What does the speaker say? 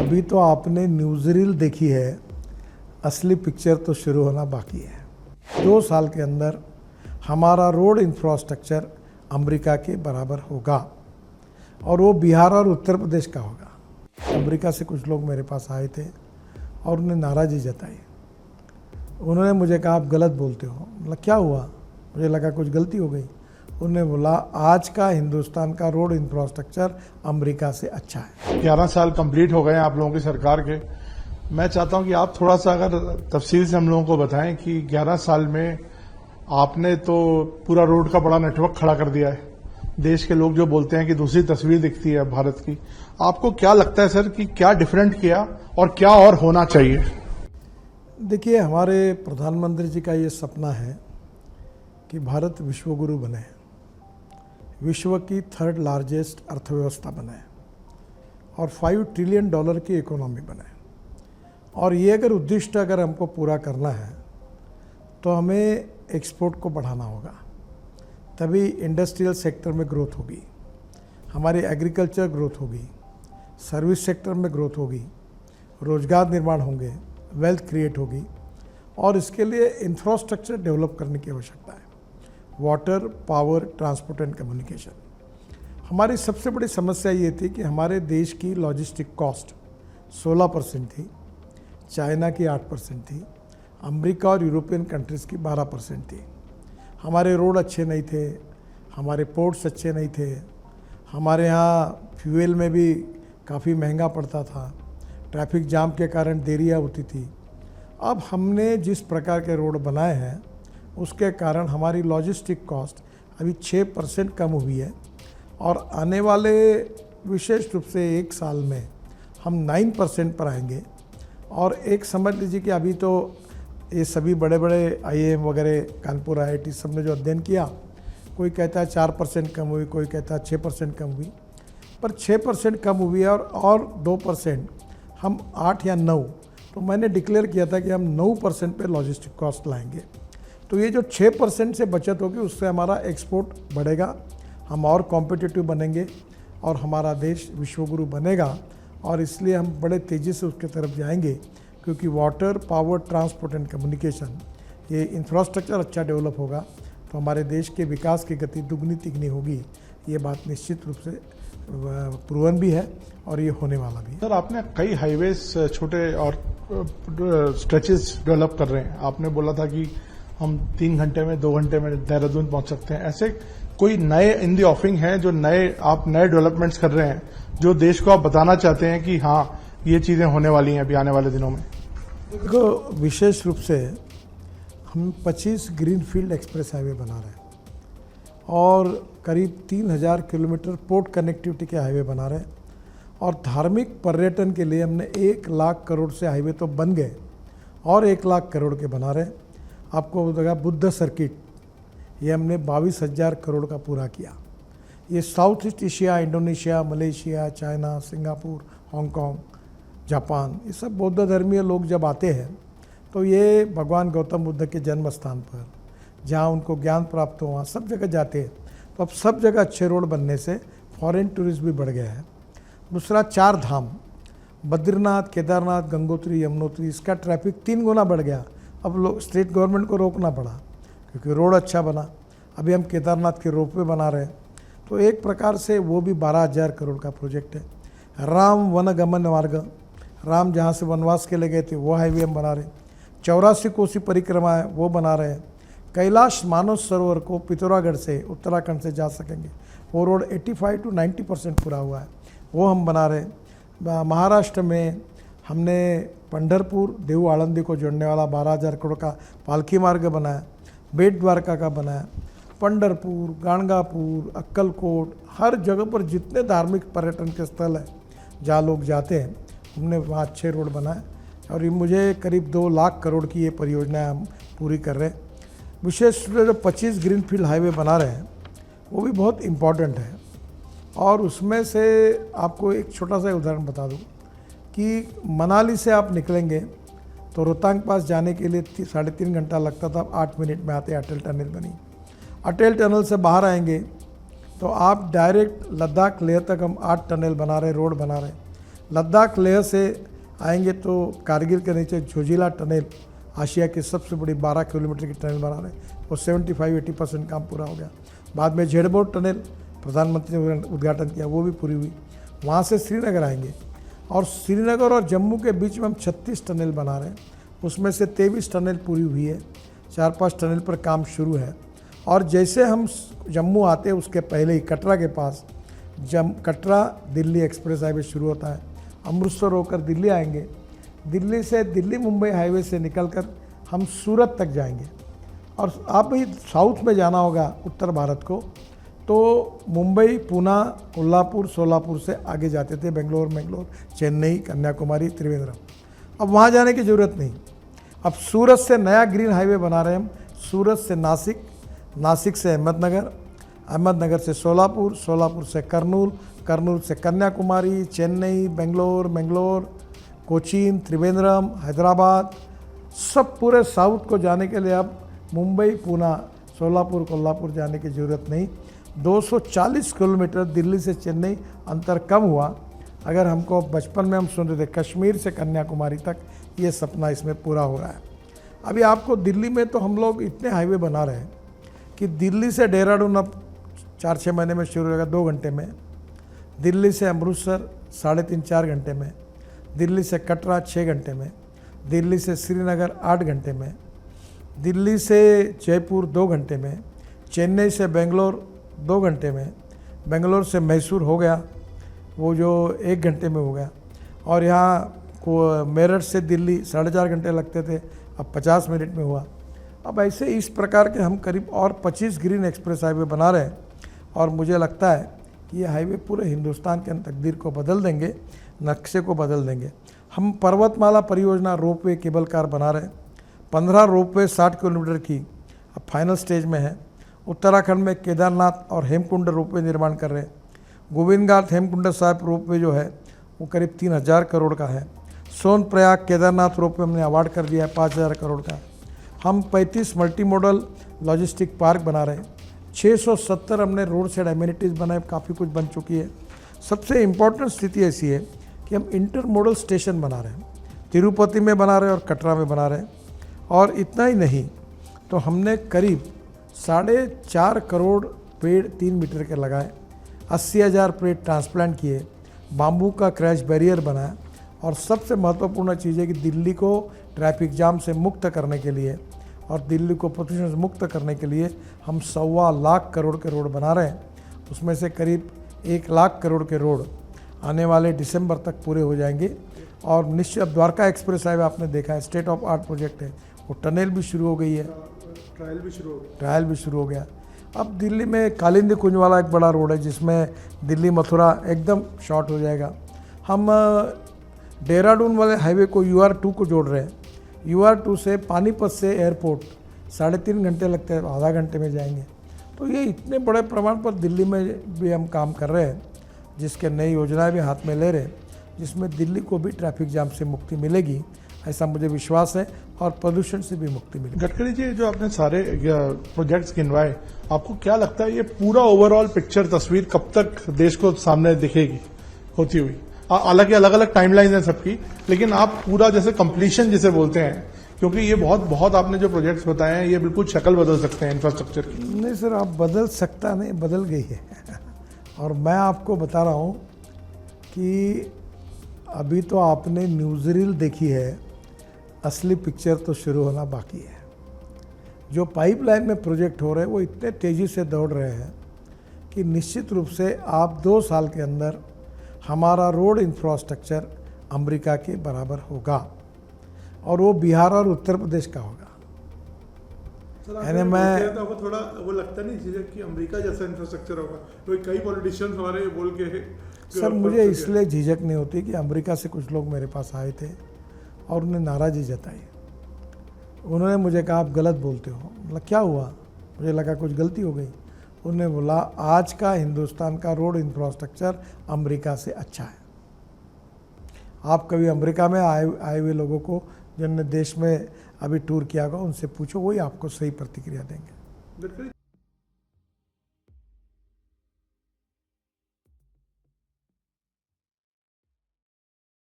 अभी तो आपने न्यूज़ रील देखी है, असली पिक्चर तो शुरू होना बाकी है। 2 साल के अंदर हमारा रोड इंफ्रास्ट्रक्चर अमेरिका के बराबर होगा और वो बिहार और उत्तर प्रदेश का होगा। अमेरिका से कुछ लोग मेरे पास आए थे और उन्हें नाराज़गी जताई। उन्होंने मुझे कहा आप गलत बोलते हो। मतलब क्या हुआ? मुझे लगा कुछ गलती हो गई। उन्होंने बोला आज का हिंदुस्तान का रोड इंफ्रास्ट्रक्चर अमेरिका से अच्छा है। 11 साल कंप्लीट हो गए हैं आप लोगों की सरकार के। मैं चाहता हूं कि आप थोड़ा सा अगर तफसील से हम लोगों को बताएं कि 11 साल में आपने तो पूरा रोड का बड़ा नेटवर्क खड़ा कर दिया है। देश के लोग जो बोलते हैं कि दूसरी तस्वीर दिखती है भारत की, आपको क्या लगता है सर कि क्या डिफरेंट किया और क्या और होना चाहिए? देखिए, हमारे प्रधानमंत्री जी का ये सपना है कि भारत विश्वगुरु बने, विश्व की 3rd लार्जेस्ट अर्थव्यवस्था बने और $5 ट्रिलियन की इकोनॉमी बने। और ये अगर उद्दिष्ट अगर हमको पूरा करना है तो हमें एक्सपोर्ट को बढ़ाना होगा, तभी इंडस्ट्रियल सेक्टर में ग्रोथ होगी, हमारी एग्रीकल्चर ग्रोथ होगी, सर्विस सेक्टर में ग्रोथ होगी, रोजगार निर्माण होंगे, वेल्थ क्रिएट होगी। और इसके लिए इंफ्रास्ट्रक्चर डेवलप करने की आवश्यकता है। Water, power, transport and communication. हमारी सबसे बड़ी समस्या ये थी कि हमारे देश की लॉजिस्टिक कॉस्ट 16% थी, चाइना की 8% थी, अमेरिका और यूरोपियन कंट्रीज़ की 12% थी। हमारे रोड अच्छे नहीं थे, हमारे पोर्ट्स अच्छे नहीं थे, हमारे यहाँ फ्यूल में भी काफ़ी महंगा पड़ता था, ट्रैफिक जाम के कारण देरियाँ होती थी। अब हमने जिस प्रकार के रोड बनाए हैं उसके कारण हमारी लॉजिस्टिक कॉस्ट अभी 6% कम हुई है और आने वाले विशेष रूप से 1 साल में हम 9% पर आएंगे। और एक समझ लीजिए कि अभी तो ये सभी बड़े बड़े IIM वगैरह, कानपुर IIT सब ने जो अध्ययन किया, कोई कहता है 4% कम हुई, कोई कहता है 6% कम हुई, पर 6% कम हुई है और 2% हम 8 या 9, तो मैंने डिक्लेयर किया था कि हम 9% पे लॉजिस्टिक कॉस्ट लाएंगे। तो ये जो 6% से बचत होगी उससे हमारा एक्सपोर्ट बढ़ेगा, हम और कॉम्पिटिटिव बनेंगे और हमारा देश विश्वगुरु बनेगा। और इसलिए हम बड़े तेज़ी से उसके तरफ जाएंगे, क्योंकि water, power, transport and communication, ये इंफ्रास्ट्रक्चर अच्छा डेवलप होगा तो हमारे देश के विकास की गति दुगनी तिगनी होगी। ये बात निश्चित रूप से प्रूवन भी है और ये होने वाला भी है। सर, आपने कई हाईवेज छोटे और स्ट्रेचेस डेवलप कर रहे हैं। आपने बोला था कि हम 3 घंटे में, 2 घंटे में देहरादून पहुंच सकते हैं। ऐसे कोई नए इन दी ऑफरिंग है जो आप नए डेवलपमेंट्स कर रहे हैं जो देश को आप बताना चाहते हैं कि हाँ ये चीज़ें होने वाली हैं अभी आने वाले दिनों में? देखो, विशेष रूप से हम 25 ग्रीनफील्ड एक्सप्रेस हाईवे बना रहे हैं और करीब 3000 किलोमीटर पोर्ट कनेक्टिविटी के हाईवे बना रहे हैं। और धार्मिक पर्यटन के लिए हमने 1 लाख करोड़ से हाईवे तो बन गए और 1 लाख करोड़ के बना रहे हैं। आपको लगा बुद्ध सर्किट, ये हमने 22,000 करोड़ का पूरा किया। ये south east Asia, Indonesia, Malaysia, China, Singapore, Hong Kong, Japan, ये सब बौद्ध धर्मीय लोग जब आते हैं तो ये भगवान गौतम बुद्ध के जन्म स्थान पर जहाँ उनको ज्ञान प्राप्त हो वहाँ सब जगह जाते हैं। तो अब सब जगह अच्छे रोड बनने से फॉरेन टूरिस्ट भी बढ़ गया है। दूसरा, 4 धाम, बद्रीनाथ, केदारनाथ, गंगोत्री, यमुनोत्री, इसका ट्रैफिक 3 गुना बढ़ गया। अब लोग, स्टेट गवर्नमेंट को रोकना पड़ा क्योंकि रोड अच्छा बना। अभी हम केदारनाथ के रोपवे बना रहे हैं, तो एक प्रकार से वो भी 12,000 करोड़ का प्रोजेक्ट है। राम वन गमन मार्ग, राम जहाँ से वनवास के लिए गए थे वो हाईवे हम बना रहे हैं। 84 कोसी परिक्रमा है वो बना रहे हैं। कैलाश मानस सरोवर को पिथौरागढ़ से, उत्तराखंड से जा सकेंगे, वो रोड 85 to 90% पूरा हुआ है, वो हम बना रहे हैं। महाराष्ट्र में हमने पंढरपुर, देहू, आळंदी को जोड़ने वाला 12,000 करोड़ का पालकी मार्ग बनाया, बेट द्वारका का बनाया। पंढरपुर, गाणगापुर, अक्कलकोट, हर जगह पर जितने धार्मिक पर्यटन के स्थल हैं जहाँ लोग जाते हैं, हमने वहाँ अच्छे रोड बनाए। और ये मुझे करीब 2 लाख करोड़ की ये परियोजनाएं हम पूरी कर रहे हैं। विशेष रूप से जो 25 ग्रीनफील्ड हाईवे बना रहे हैं वो भी बहुत इम्पॉर्टेंट है। और उसमें से आपको एक छोटा सा उदाहरण बता दूं कि मनाली से आप निकलेंगे तो रोहतांग पास जाने के लिए 3.5 घंटा लगता था, 8 मिनट में आते। अटल टनल बनी, अटल टनल से बाहर आएंगे तो आप डायरेक्ट लद्दाख लेह तक हम 8 टनल बना रहे, रोड बना रहे। लद्दाख लेह से आएंगे तो कारगिल के नीचे जोजिला टनल, आशिया की सबसे बड़ी 12 किलोमीटर की टनल बना रहे हैं, वो 75-80% काम पूरा हो गया। बाद में झेड़बोट टनल प्रधानमंत्री ने उद्घाटन किया, वो भी पूरी हुई। वहाँ से श्रीनगर आएंगे और श्रीनगर और जम्मू के बीच में हम 36 टनल बना रहे हैं, उसमें से 23 टनल पूरी हुई है, 4-5 टनल पर काम शुरू है। और जैसे हम जम्मू आते हैं उसके पहले ही कटरा के पास कटरा दिल्ली एक्सप्रेस हाईवे शुरू होता है। अमृतसर होकर दिल्ली आएंगे, दिल्ली से दिल्ली मुंबई हाईवे से निकलकर हम सूरत तक जाएंगे। और आप भी साउथ में जाना होगा उत्तर भारत को, तो मुंबई, पूना, कोल्हापुर, सोलापुर से आगे जाते थे, बेंगलोर, चेन्नई, कन्याकुमारी, त्रिवेंद्रम। अब वहाँ जाने की ज़रूरत नहीं। अब सूरत से नया ग्रीन हाईवे बना रहे हैं हम, सूरत से नासिक, नासिक से अहमदनगर, अहमदनगर से सोलापुर, सोलापुर से कर्नूल, कर्नूल से कन्याकुमारी, चेन्नई, बेंगलोर, कोचीन, त्रिवेंद्रम, हैदराबाद, सब पूरे साउथ को जाने के लिए अब मुंबई, पूना, सोलापुर, कोल्हापुर जाने की ज़रूरत नहीं। 240 किलोमीटर दिल्ली से चेन्नई अंतर कम हुआ। अगर हमको बचपन में हम सुन रहे थे कश्मीर से कन्याकुमारी तक, ये सपना इसमें पूरा हो रहा है। अभी आपको दिल्ली में तो हम लोग इतने हाईवे बना रहे हैं कि दिल्ली से देहरादून अब 4-6 महीने में शुरू होगा 2 घंटे में, दिल्ली से अमृतसर 3.5-4 घंटे में, दिल्ली से कटरा 6 घंटे में, दिल्ली से श्रीनगर 8 घंटे में, दिल्ली से जयपुर 2 घंटे में, चेन्नई से बेंगलोर 2 घंटे में, बेंगलोर से मैसूर हो गया वो जो 1 घंटे में हो गया। और यहाँ को मेरठ से दिल्ली 4.5 घंटे लगते थे, अब 50 मिनट में हुआ। अब ऐसे इस प्रकार के हम करीब और 25 ग्रीन एक्सप्रेस हाईवे बना रहे हैं और मुझे लगता है कि ये हाईवे पूरे हिंदुस्तान के तकदीर को बदल देंगे, नक्शे को बदल देंगे। हम पर्वतमाला परियोजना रोपवे केबल कार बना रहे हैं, 15 रोपवे 60 किलोमीटर की अब फाइनल स्टेज में है। उत्तराखंड में केदारनाथ और हेमकुंड रोपवे निर्माण कर रहे हैं। गोविंद घाट हेमकुंड साहिब रोपवे जो है वो करीब 3000 करोड़ का है। सोनप्रयाग केदारनाथ रोपवे हमने अवार्ड कर दिया है 5000 करोड़ का। हम 35 मल्टी मॉडल लॉजिस्टिक पार्क बना रहे हैं, 670 हमने रोड साइड एमिनिटीज़ बनाए, काफ़ी कुछ बन चुकी है। सबसे इम्पोर्टेंट स्थिति ऐसी है कि हम इंटर मॉडल स्टेशन बना रहे हैं, तिरुपति में बना रहे हैं और कटरा में बना रहे हैं। और इतना ही नहीं तो हमने करीब 4.5 करोड़ पेड़ 3 मीटर के लगाए, 80,000 पेड़ ट्रांसप्लांट किए, बाम्बू का क्रैश बैरियर बनाया। और सबसे महत्वपूर्ण चीज़ है कि दिल्ली को ट्रैफिक जाम से मुक्त करने के लिए और दिल्ली को प्रदूषण से मुक्त करने के लिए हम 1.25 लाख करोड़ के रोड बना रहे हैं। उसमें से करीब 1 लाख करोड़ के रोड आने वाले दिसंबर तक पूरे हो जाएंगे। और निश्चित द्वारका एक्सप्रेस हाईवे आपने देखा है, स्टेट ऑफ आर्ट प्रोजेक्ट है, वो टनल भी शुरू हो गई है, ट्रायल भी शुरू हो गया। अब दिल्ली में कालिंदी कुंज वाला एक बड़ा रोड है जिसमें दिल्ली मथुरा एकदम शॉर्ट हो जाएगा। हम देहरादून वाले हाईवे को UR2 को जोड़ रहे हैं। UR2 से पानीपत से एयरपोर्ट 3.5 घंटे लगते हैं, आधा घंटे में जाएंगे। तो ये इतने बड़े प्रमाण पर दिल्ली में भी हम काम कर रहे हैं, जिसके नई योजनाएं भी हाथ में ले रहे हैं, जिसमें दिल्ली को भी ट्रैफिक जाम से मुक्ति मिलेगी, ऐसा मुझे विश्वास है, और प्रदूषण से भी मुक्ति मिलेगी। गडकरी जी, जो आपने सारे प्रोजेक्ट्स गिनवाए, आपको क्या लगता है ये पूरा ओवरऑल पिक्चर तस्वीर कब तक देश को सामने दिखेगी होती हुई? हालांकि अलग अलग टाइमलाइन है सबकी, लेकिन आप पूरा जैसे कंप्लीशन जिसे बोलते हैं, क्योंकि ये बहुत आपने जो प्रोजेक्ट्स बताए हैं ये बिल्कुल शक्ल बदल सकते हैं इंफ्रास्ट्रक्चर की। नहीं सर, आप बदल सकता नहीं, बदल गई है। और मैं आपको बता रहा हूँ कि अभी तो आपने न्यूज़ रील देखी है, असली पिक्चर तो शुरू होना बाकी है। जो पाइपलाइन में प्रोजेक्ट हो रहे हैं वो इतने तेज़ी से दौड़ रहे हैं कि निश्चित रूप से आप 2 साल के अंदर हमारा रोड इंफ्रास्ट्रक्चर अमेरिका के बराबर होगा, और वो बिहार और उत्तर प्रदेश का होगा। यानी मैं थोड़ा वो लगता नहीं झिझक कि अमेरिका जैसा इंफ्रास्ट्रक्चर होगा, तो कई पॉलिटिशियंस हमारे बोल के। सर मुझे इसलिए झिझक नहीं होती कि अमेरिका से कुछ लोग मेरे पास आए थे और उन्हें नाराज़गी जताई। उन्होंने मुझे कहा आप गलत बोलते हो। मतलब क्या हुआ? मुझे लगा कुछ गलती हो गई। उन्होंने बोला आज का हिंदुस्तान का रोड इंफ्रास्ट्रक्चर अमेरिका से अच्छा है। आप कभी अमेरिका में आए हुए लोगों को जिन्होंने देश में अभी टूर किया होगा उनसे पूछो, वही आपको सही प्रतिक्रिया देंगे।